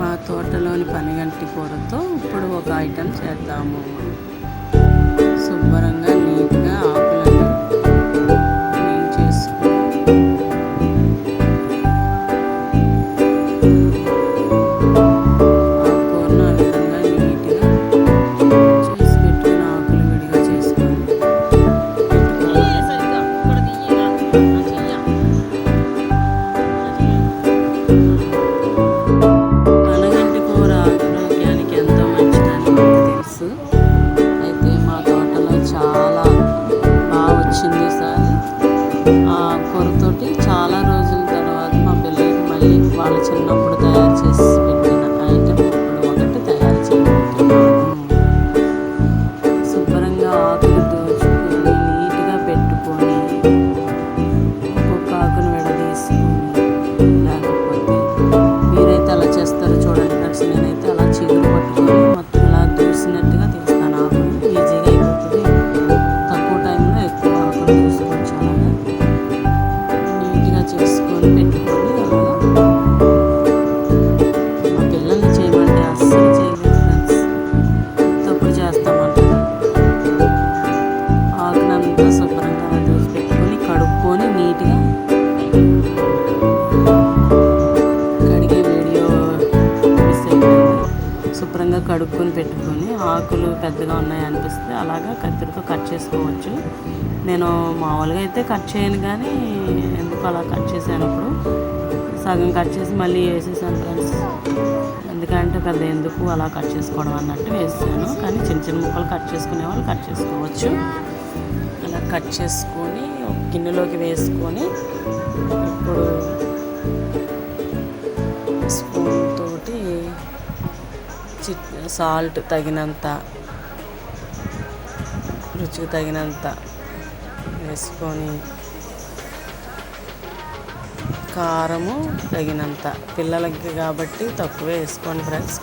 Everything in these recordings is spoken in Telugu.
మా తోటలోని పనిగంటి కూరతో ఇప్పుడు ఒక ఐటెం చేద్దాము. శుభ్రంగా నీట్గా ఆకులన్నీ క్లీన్ చేసుకుని ఆకుకూరను ఆ విధంగా నీట్గా చేసి పెట్టుకుని ఆకులు విడిగా చేసుకొని పనగంటి కూర ఆరోగ్యానికి ఎంతో మంచిదని మనకు తెలుసు. అయితే మా తోటలో చాలా బాగా వచ్చింది ఈసారి. ఆ కూరతోటి చాలా రోజుల తర్వాత మా పిల్లలకి మళ్ళీ వాళ్ళ చిన్నప్పుడు తయారు చేసి పెట్టిన ఐటెం ఇప్పుడు ఒకటి తయారు చేయబోతున్నాను. శుభ్రంగా ఆకులు దోచుకొని నీట్గా పెట్టుకొని ఒక్కొక్క ఆకును విడదీసుకొని, లేకపోతే మీరైతే అలా చేస్తారో చూడండి ఫ్రెండ్స్. నేనైతే అలా చిగురు పట్టుకొని మొత్తం ఇలా దూసినట్టుగా తీస్తాను. ఆకులు ఈజీగా అయిపోతుంది. తక్కువ టైంలో ఎక్కువ ఆకులు దూసుకోవచ్చు. అలాగా నీట్గా చేసుకొని పెట్టుకొని అలాగా మా పిల్లల్ని చేయమంటే అస్సలు చేయలేదు ఫ్రెండ్స్. తప్పుడు చేస్తామంటారు. ఆకునంతా శుభ్రంగా అలా దూసి పెట్టుకొని కడుక్కొని నీట్గా కడిగే వీడియో మిస్ అయిపోయింది. శుభ్రంగా కడుక్కొని పెట్టుకొని ఆకులు పెద్దగా ఉన్నాయి అనిపిస్తే అలాగా కత్తిరితో కట్ చేసుకోవచ్చు. నేను మామూలుగా అయితే కట్ చేయను, కానీ ఎందుకు అలా కట్ చేసానప్పుడు సగం కట్ చేసి మళ్ళీ వేసేసాను ఫ్రెండ్స్. ఎందుకంటే పెద్ద ఎందుకు అలా కట్ చేసుకోవడం అన్నట్టు వేసాను. కానీ చిన్న చిన్న ముక్కలు కట్ చేసుకునే వాళ్ళు కట్ చేసుకోవచ్చు. అలా కట్ చేసుకొని ఒక గిన్నెలోకి వేసుకొని ఇప్పుడు స్పూన్ తోటి సాల్ట్ తగినంత, రుచికి తగినంత వేసుకొని, కారము తగినంత, పిల్లలకి కాబట్టి తక్కువే వేసుకోండి ఫ్రెండ్స్.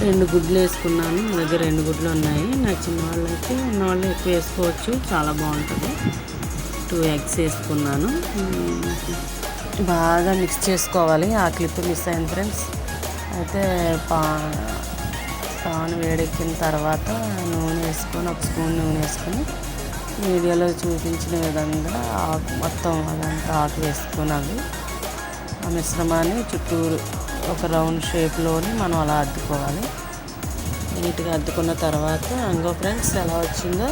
2 గుడ్లు వేసుకున్నాను. నా దగ్గర 2 గుడ్లు ఉన్నాయి. నా చిన్నవాళ్ళు అయితే ఉన్నవాళ్ళు ఎక్కువ వేసుకోవచ్చు, చాలా బాగుంటుంది. 2 ఎగ్స్ వేసుకున్నాను. బాగా మిక్స్ చేసుకోవాలి. ఆ క్లిప్ మిస్ అయింది ఫ్రెండ్స్. అయితే పాన్ వేడెక్కిన తర్వాత నూనె వేసుకొని, ఒక స్పూన్ నూనె వేసుకొని వీడియోలో చూపించిన విధంగా ఆకు మొత్తం అదంతా ఆకు వేసుకొని అవి ఆ మిశ్రమాన్ని చుట్టూరు ఒక రౌండ్ షేప్లోని మనం అలా అద్దుకోవాలి. నీట్గా అద్దుకున్న తర్వాత అంగో ఫ్రెండ్స్ ఎలా వచ్చిందో.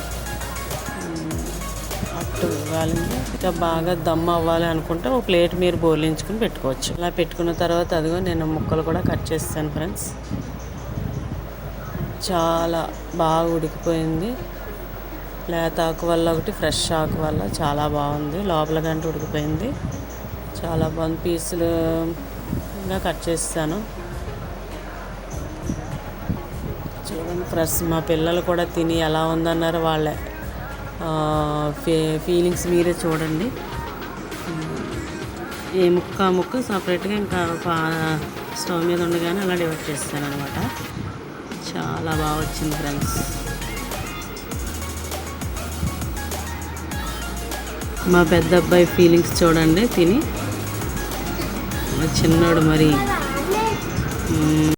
అట్టు కాలింది. ఇంకా బాగా దమ్ అవ్వాలి అనుకుంటే ఒక ప్లేట్ మీరు బోర్లించుకుని పెట్టుకోవచ్చు. అలా పెట్టుకున్న తర్వాత అదిగో నేను ముక్కలు కూడా కట్ చేస్తాను ఫ్రెండ్స్. చాలా బాగా ఉడికిపోయింది. లేత ఆకు వల్ల ఒకటి, ఫ్రెష్ ఆకు వల్ల చాలా బాగుంది. లోపల గంట ఉడికిపోయింది. చాలా బాగుంది. పీసులుగా కట్ చేస్తాను చూడండి ఫ్రెష్. మా పిల్లలు కూడా తిని ఎలా ఉందన్నారు వాళ్ళే ఫీలింగ్స్ మీరే చూడండి. ఏ ముక్క సపరేట్గా ఇంకా స్టవ్ మీద ఉండగానే అలా డివైడ్ చేస్తాను అనమాట. చాలా బాగా వచ్చింది ఫ్రెండ్స్. మా పెద్ద అబ్బాయి ఫీలింగ్స్ చూడండి తిని. మా చిన్నోడు మరి